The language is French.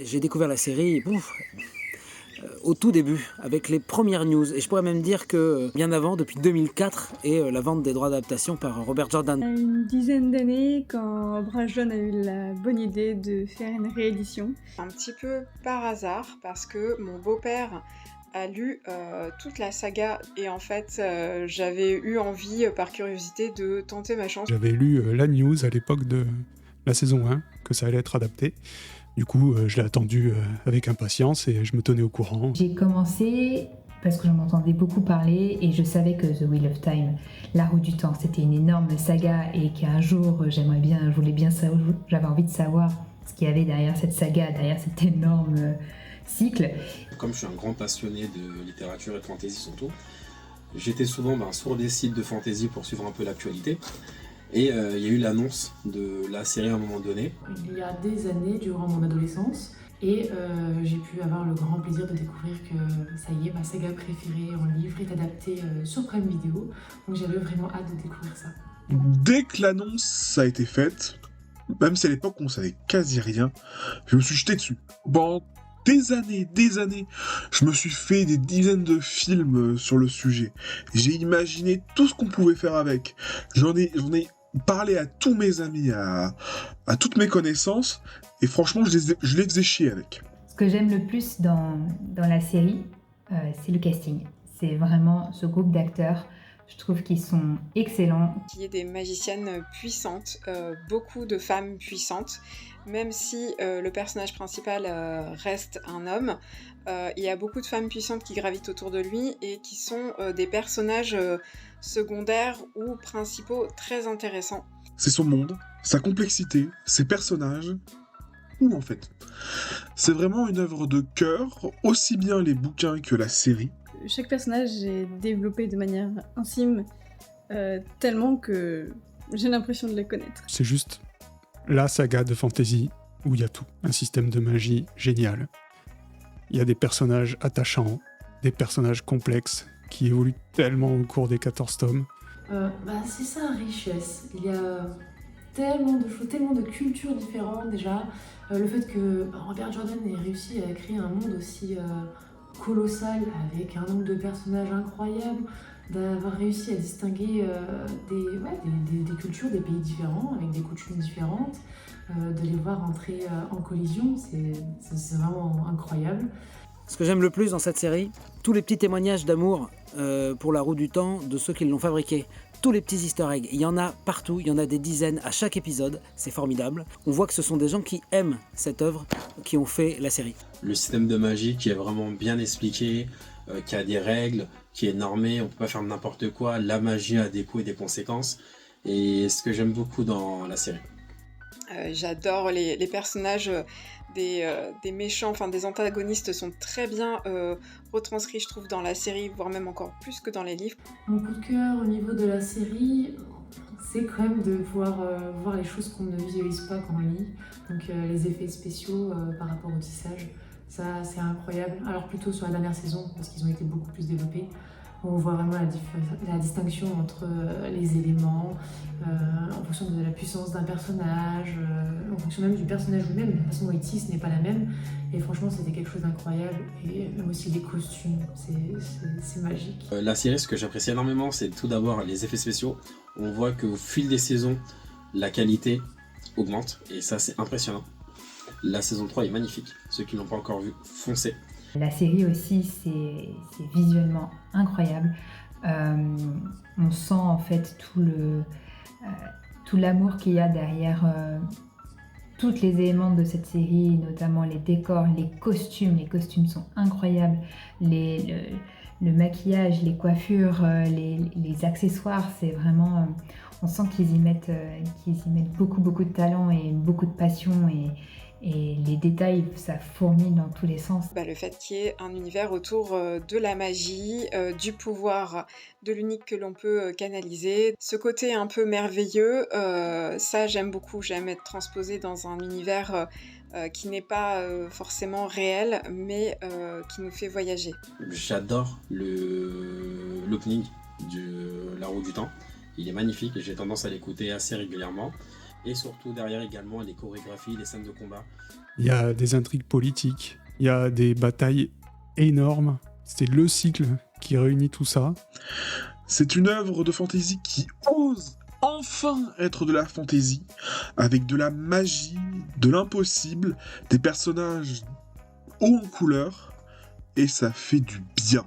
j'ai découvert la série au tout début, avec les premières news. Et je pourrais même dire que bien avant, depuis 2004, et la vente des droits d'adaptation par Robert Jordan. Il y a une dizaine d'années, quand Brajlon a eu la bonne idée de faire une réédition. Un petit peu par hasard, parce que mon beau-père a lu toute la saga et en fait j'avais eu envie par curiosité de tenter ma chance. J'avais lu la news à l'époque de la saison 1 que ça allait être adapté. Du coup, je l'ai attendu avec impatience et je me tenais au courant. J'ai commencé parce que j'en entendais beaucoup parler et je savais que The Wheel of Time, la roue du temps, c'était une énorme saga et qu'un jour j'avais envie de savoir ce qu'il y avait derrière cette saga, derrière cet énorme cycle. Comme je suis un grand passionné de littérature et de fantasy surtout, j'étais souvent sur des sites de fantasy pour suivre un peu l'actualité. Et il y a eu l'annonce de la série à un moment donné. Il y a des années, durant mon adolescence, et j'ai pu avoir le grand plaisir de découvrir que ça y est, ma saga préférée en livre est adaptée sur Prime Video. Donc j'avais vraiment hâte de découvrir ça. Dès que l'annonce a été faite, même si à l'époque on savait quasi rien, je me suis jeté dessus. Bon, des années, je me suis fait des dizaines de films sur le sujet. J'ai imaginé tout ce qu'on pouvait faire avec. J'en ai parlé à tous mes amis, à toutes mes connaissances, et franchement, je les faisais chier avec. Ce que j'aime le plus dans la série, c'est le casting. C'est vraiment ce groupe d'acteurs. Je trouve qu'ils sont excellents. Il y a des magiciennes puissantes, beaucoup de femmes puissantes. Même si le personnage principal reste un homme, il y a beaucoup de femmes puissantes qui gravitent autour de lui et qui sont des personnages secondaires ou principaux très intéressants. C'est son monde, sa complexité, ses personnages, tout en fait. C'est vraiment une œuvre de cœur, aussi bien les bouquins que la série. Chaque personnage est développé de manière intime, tellement que j'ai l'impression de les connaître. C'est juste la saga de fantasy où il y a tout. Un système de magie génial. Il y a des personnages attachants, des personnages complexes qui évoluent tellement au cours des 14 tomes. C'est ça, richesse. Il y a tellement de choses, tellement de cultures différentes déjà. Le fait que Robert Jordan ait réussi à créer un monde aussi colossal avec un nombre de personnages incroyables, d'avoir réussi à distinguer des cultures, des pays différents, avec des coutumes différentes, de les voir entrer en collision, c'est vraiment incroyable. Ce que j'aime le plus dans cette série, tous les petits témoignages d'amour pour la roue du temps de ceux qui l'ont fabriquée. Tous les petits easter eggs, il y en a partout, il y en a des dizaines à chaque épisode, c'est formidable. On voit que ce sont des gens qui aiment cette œuvre, qui ont fait la série. Le système de magie qui est vraiment bien expliqué, qui a des règles, qui est normé, on peut pas faire n'importe quoi, la magie a des coûts et des conséquences, et ce que j'aime beaucoup dans la série. J'adore les personnages des méchants, enfin des antagonistes sont très bien retranscrits, je trouve, dans la série, voire même encore plus que dans les livres. Mon coup de cœur au niveau de la série, c'est quand même de pouvoir voir les choses qu'on ne visualise pas quand on lit. Donc les effets spéciaux par rapport au tissage, ça c'est incroyable. Alors plutôt sur la dernière saison, parce qu'ils ont été beaucoup plus développés. On voit vraiment la distinction entre les éléments, en fonction de la puissance d'un personnage, en fonction même du personnage lui-même, la façon dont il tisse n'est pas la même. Et franchement, c'était quelque chose d'incroyable. Et même aussi les costumes, c'est magique. La série, ce que j'apprécie énormément, c'est tout d'abord les effets spéciaux. On voit qu'au fil des saisons, la qualité augmente, et ça c'est impressionnant. La saison 3 est magnifique, ceux qui ne l'ont pas encore vu, foncez. La série aussi, c'est visuellement incroyable. On sent en fait tout l'amour qu'il y a derrière tous les éléments de cette série, notamment les décors, les costumes. Les costumes sont incroyables. Le maquillage, les coiffures, les accessoires, c'est vraiment... on sent qu'ils y mettent beaucoup de talent et beaucoup de passion et les détails, ça fourmille dans tous les sens. Le fait qu'il y ait un univers autour de la magie, du pouvoir, de l'unique que l'on peut canaliser. Ce côté un peu merveilleux, ça j'aime beaucoup. J'aime être transposée dans un univers qui n'est pas forcément réel, mais qui nous fait voyager. J'adore l'opening de La Roue du Temps. Il est magnifique et j'ai tendance à l'écouter assez régulièrement. et surtout derrière également les chorégraphies, les scènes de combat. Il y a des intrigues politiques, il y a des batailles énormes. C'est le cycle qui réunit tout ça. C'est une œuvre de fantasy qui ose enfin être de la fantasy, avec de la magie, de l'impossible, des personnages hauts en couleur, et ça fait du bien.